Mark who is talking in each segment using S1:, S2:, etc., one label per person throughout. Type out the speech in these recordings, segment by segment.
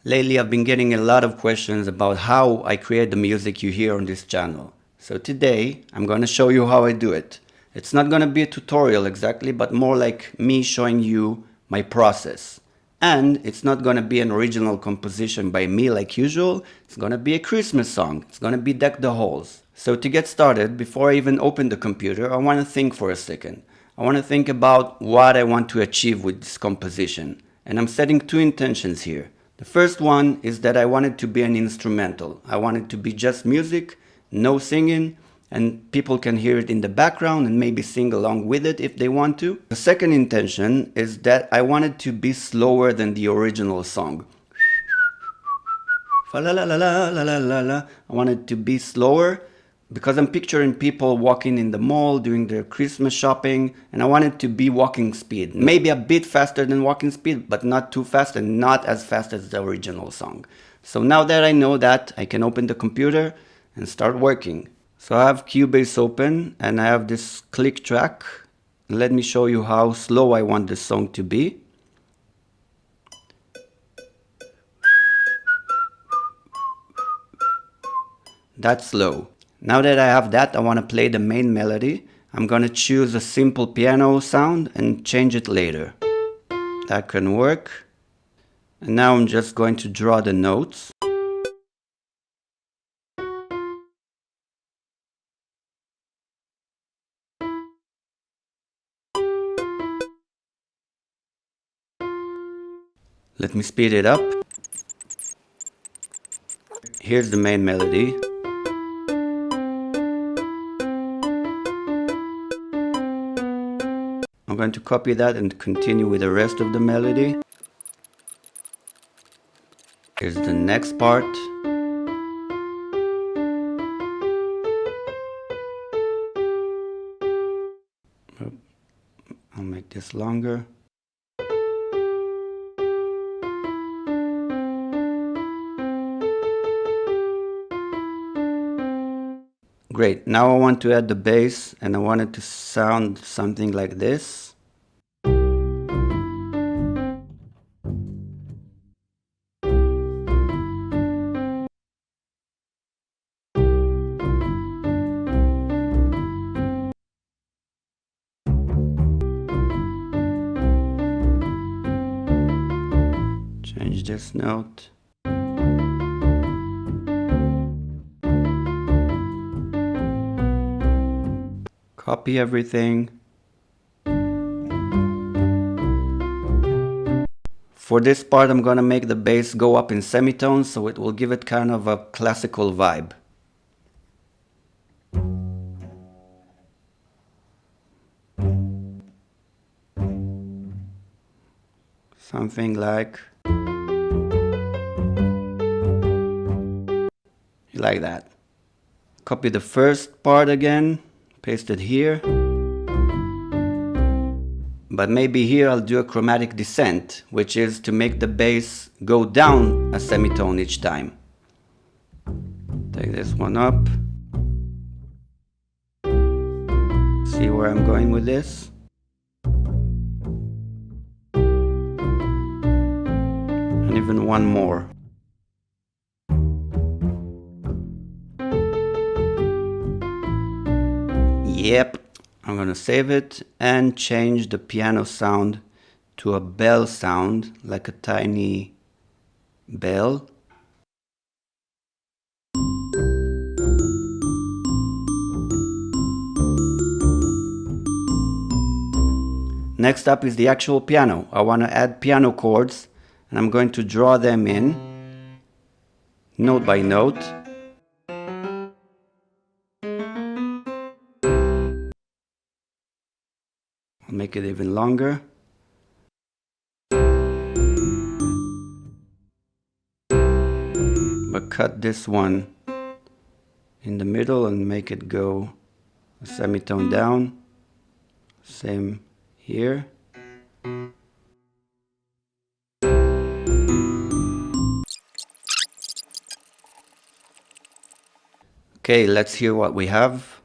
S1: Lately, I've been getting a lot of questions about how I create the music you hear on this channel. So today, I'm going to show you how I do it. It's not going to be a tutorial exactly, but more like me showing you my process. And it's not going to be an original composition by me like usual. It's going to be a Christmas song. It's going to be Deck the Halls. So to get started, before I even open the computer, I want to think for a second. I want to think about what I want to achieve with this composition. And I'm setting two intentions here. The first one is that I want it to be an instrumental. I want it to be just music, no singing, and people can hear it in the background and maybe sing along with it if they want to. The second intention is that I want it to be slower than the original song. Fa la la la la la la la la. I want it to be slower because I'm picturing people walking in the mall doing their Christmas shopping, and I want it to be walking speed. Maybe a bit faster than walking speed, but not too fast and not as fast as the original song. So now that I know that, I can open the computer and start working. So I have Cubase open and I have this click track. Let me show you how slow I want this song to be. That's slow. Now that I have that, I want to play the main melody. I'm going to choose a simple piano sound and change it later. That can work. And now I'm just going to draw the notes. Let me speed it up. Here's the main melody. I'm going to copy that and continue with the rest of the melody. Here's the next part. I'll make this longer. Great, now I want to add the bass and I want it to sound something like this. Change this note. Copy everything. For this part, I'm going to make the bass go up in semitones, so it will give it kind of a classical vibe. Something like that. Copy the first part again. Paste it here, but maybe here I'll do a chromatic descent, which is to make the bass go down a semitone each time. Take this one up. See where I'm going with this? And even one more. Yep, I'm gonna save it and change the piano sound to a bell sound, like a tiny bell. Next up is the actual piano. I want to add piano chords and I'm going to draw them in, note by note. I'll make it even longer. But cut this one in the middle and make it go a semitone down. Same here. Okay, let's hear what we have.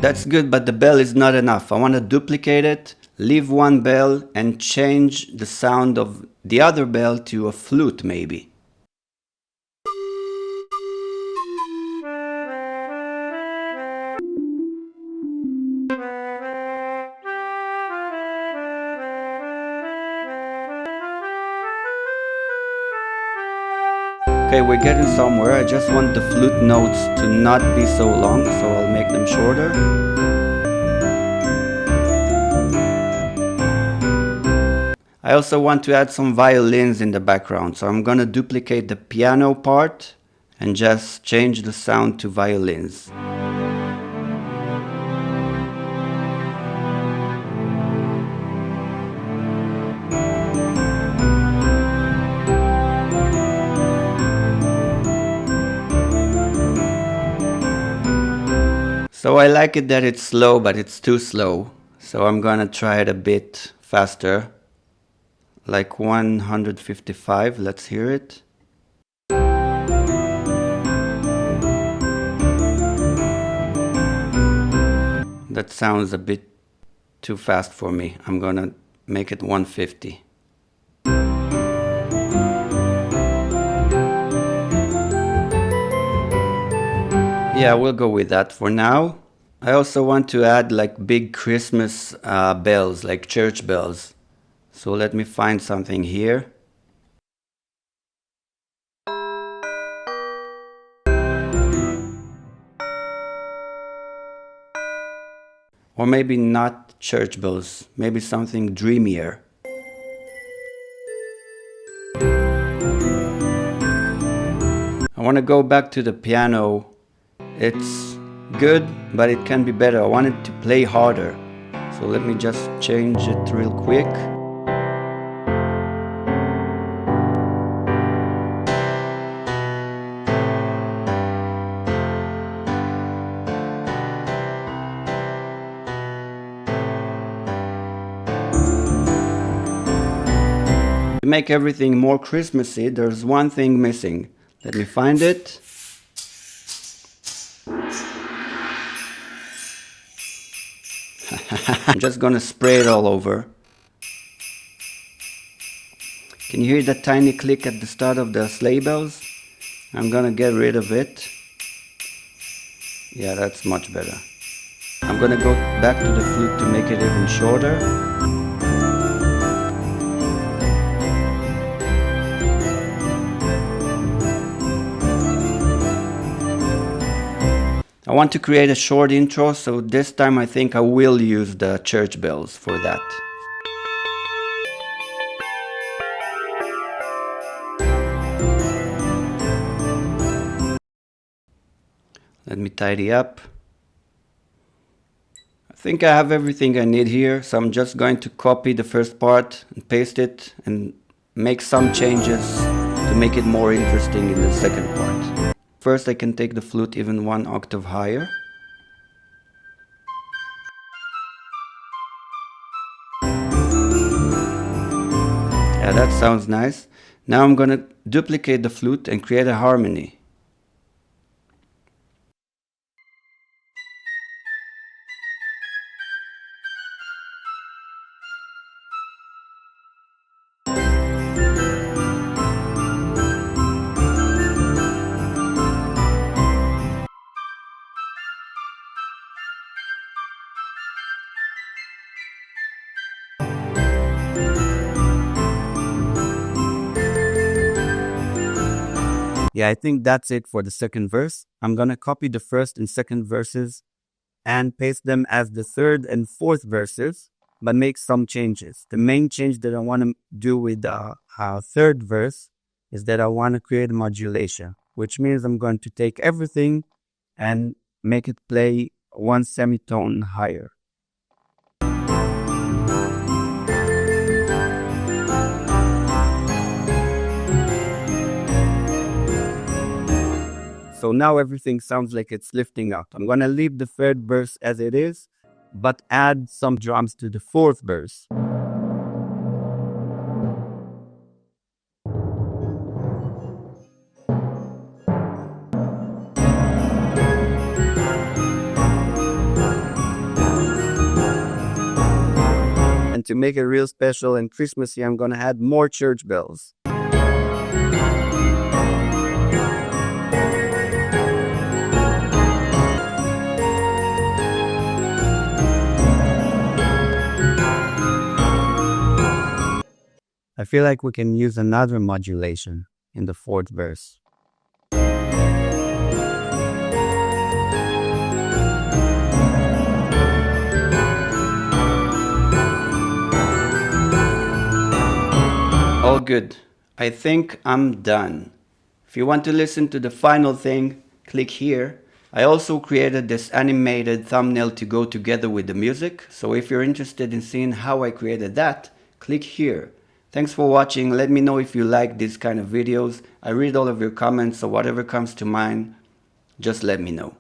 S1: That's good, but the bell is not enough. I want to duplicate it, leave one bell, and change the sound of the other bell to a flute maybe. Okay, we're getting somewhere. I just want the flute notes to not be so long, so I'll make them shorter. I also want to add some violins in the background, so I'm gonna duplicate the piano part and just change the sound to violins. So I like it that it's slow, but it's too slow. So I'm gonna try it a bit faster, like 155. Let's hear it. That sounds a bit too fast for me. I'm gonna make it 150. Yeah, we'll go with that for now. I also want to add like big Christmas bells, like church bells. So let me find something here. Or maybe not church bells, maybe something dreamier. I want to go back to the piano. It's good, but it can be better. I want it to play harder. So let me just change it real quick. To make everything more Christmassy, there's one thing missing. Let me find it. I'm just gonna spray it all over. Can you hear that tiny click at the start of the sleigh bells? I'm gonna get rid of it. Yeah, that's much better. I'm gonna go back to the flute to make it even shorter. I want to create a short intro, so this time I think I will use the church bells for that. Let me tidy up. I think I have everything I need here, so I'm just going to copy the first part and paste it and make some changes to make it more interesting in the second part. First, I can take the flute even one octave higher. Yeah, that sounds nice. Now I'm gonna duplicate the flute and create a harmony. Yeah, I think that's it for the second verse. I'm gonna copy the first and second verses and paste them as the third and fourth verses, but make some changes. The main change that I want to do with the third verse is that I want to create a modulation, which means I'm going to take everything and make it play one semitone higher. So now everything sounds like it's lifting up. I'm gonna leave the third verse as it is, but add some drums to the fourth verse.
S2: And to make it real special and Christmassy, I'm gonna add more church bells. I feel like we can use another modulation in the fourth verse.
S1: All good. I think I'm done. If you want to listen to the final thing, click here. I also created this animated thumbnail to go together with the music, so if you're interested in seeing how I created that, click here. Thanks for watching. Let me know if you like these kind of videos. I read all of your comments, so whatever comes to mind, just let me know.